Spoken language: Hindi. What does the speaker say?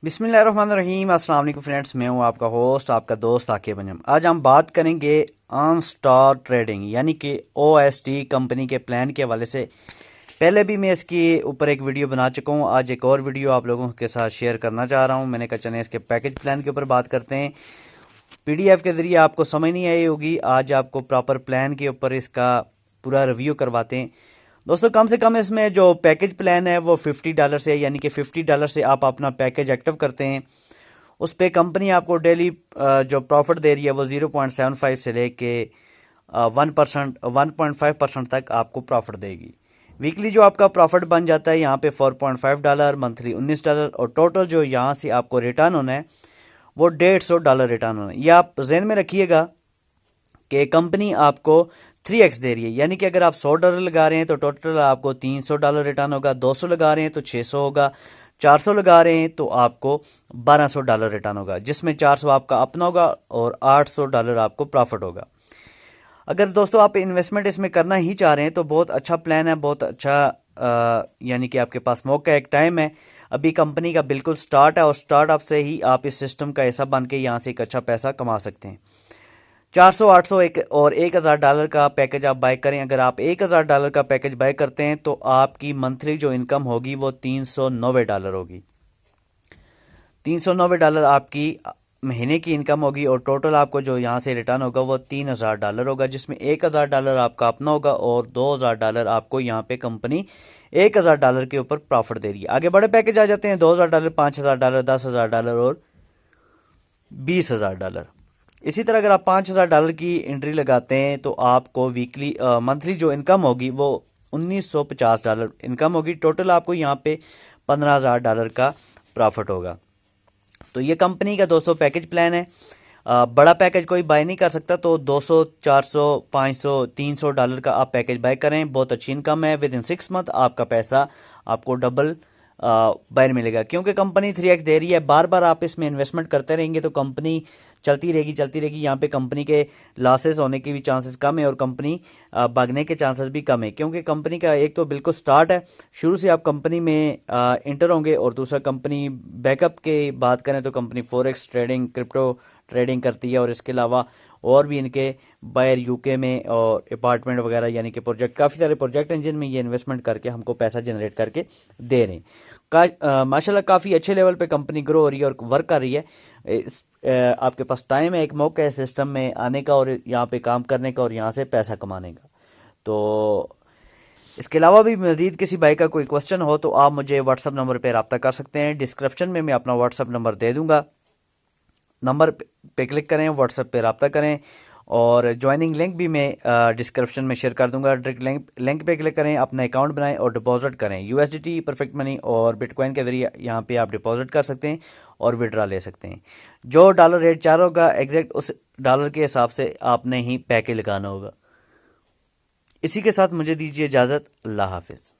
बिस्मिल्लाहिर्रहमानिर्रहीम। अस्सलाम वालेकुम फ्रेंड्स, मैं हूं आपका होस्ट, आपका दोस्त आकिब अंजम। आज हम बात करेंगे ऑन स्टार ट्रेडिंग यानी कि OST कंपनी के प्लान के हवाले से। पहले भी मैं इसके ऊपर एक वीडियो बना चुका हूं। आज एक और वीडियो आप लोगों के साथ शेयर करना चाह रहा हूं। मैंने कहा चलें इसके पैकेज प्लान के ऊपर बात करते हैं। PDF के ज़रिए आपको समझ नहीं आई होगी, आज आपको प्रॉपर प्लान के ऊपर इसका पूरा रिव्यू करवाते हैं। दोस्तों, कम से कम इसमें जो पैकेज प्लान है वो $50 से, यानी कि $50 से आप अपना पैकेज एक्टिव करते हैं। उस पे कंपनी आपको डेली जो प्रॉफिट दे रही है वो 0.75 से लेके 1%, 1.5% तक आपको प्रॉफिट देगी। वीकली जो आपका प्रॉफिट बन जाता है यहाँ पे $4.5, मंथली $19, और टोटल जो यहाँ से आपको रिटर्न होना है वो $150 रिटर्न होना है। ये आप जहन में रखिएगा कि कंपनी आपको 3x दे रही है, यानी कि अगर आप $100 लगा रहे हैं तो टोटल आपको $300 रिटर्न होगा, 200 लगा रहे हैं तो 600 होगा, 400 लगा रहे हैं तो आपको $1200 रिटर्न होगा, जिसमें 400 आपका अपना होगा और $800 आपको प्रॉफिट होगा। अगर दोस्तों आप इन्वेस्टमेंट इसमें करना ही चाह रहे हैं तो बहुत अच्छा प्लान है, बहुत अच्छा यानी कि आपके पास मौका है, एक टाइम है। अभी कंपनी का बिल्कुल स्टार्ट है और स्टार्टअप से ही आप इस सिस्टम का हिस्सा बन के यहाँ से एक अच्छा पैसा कमा सकते हैं। 400, 800 और $1000 का पैकेज आप बाय करें। अगर आप $1000 का पैकेज बाय करते हैं तो आपकी मंथली जो इनकम होगी वो $390 होगी। $390 आपकी महीने की इनकम होगी और टोटल आपको जो यहाँ से रिटर्न होगा वो $3000 होगा, जिसमें $1000 आपका अपना होगा और $2000 आपको यहाँ पे कंपनी $1000 के ऊपर प्रॉफिट दे रही है। आगे बड़े पैकेज आ जाते हैं, $2000, $5000, $10,000 और $20,000। इसी तरह अगर आप $5000 की एंट्री लगाते हैं तो आपको वीकली मंथली जो इनकम होगी वो $1950 इनकम होगी। टोटल आपको यहाँ पे $15,000 का प्रॉफिट होगा। तो ये कंपनी का दोस्तों पैकेज प्लान है। बड़ा पैकेज कोई बाय नहीं कर सकता, तो 200, 400, 500, $300 का आप पैकेज बाय करें। बहुत अच्छी इनकम है। विद इन 6 मंथ आपका पैसा आपको डबल बायर मिलेगा, क्योंकि कंपनी 3x दे रही है। बार बार आप इसमें इन्वेस्टमेंट करते रहेंगे तो कंपनी चलती रहेगी। यहाँ पे कंपनी के लॉसेस होने के भी चांसेस कम है और कंपनी भागने के चांसेस भी कम है, क्योंकि कंपनी का एक तो बिल्कुल स्टार्ट है, शुरू से आप कंपनी में इंटर होंगे, और दूसरा कंपनी बैकअप के बात करें तो company forex trading, crypto trading करती है, और इसके अलावा और भी इनके बायर UK में और अपार्टमेंट वगैरह यानी कि प्रोजेक्ट, काफ़ी सारे प्रोजेक्ट हैं जिनमें ये इन्वेस्टमेंट करके हमको पैसा जनरेट करके दे रहे हैं। माशाल्लाह काफ़ी अच्छे लेवल पे कंपनी ग्रो हो रही है और वर्क कर रही है। आपके पास टाइम है, एक मौका है सिस्टम में आने का और यहाँ पे काम करने का और यहाँ से पैसा कमाने का। तो इसके अलावा भी मज़ीद किसी भाई का कोई क्वेश्चन हो तो आप मुझे व्हाट्सअप नंबर पर रब्ता कर सकते हैं। डिस्क्रिप्शन में मैं अपना व्हाट्सअप नंबर दे दूँगा, नंबर पे क्लिक करें, व्हाट्सएप पे रब्ता करें, और ज्वाइनिंग लिंक भी मैं डिस्क्रिप्शन में शेयर कर दूंगा। डायरेक्ट लिंक पे क्लिक करें, अपना अकाउंट बनाएं और डिपॉजिट करें। USDT, परफेक्ट मनी और बिटकॉइन के जरिए यहाँ पे आप डिपॉजिट कर सकते हैं और विड्रा ले सकते हैं। जो डॉलर रेट चाह रहा होगा एग्जैक्ट उस डॉलर के हिसाब से आपने ही पैकेज लगाना होगा। इसी के साथ मुझे दीजिए इजाज़त। अल्लाह हाफिज़।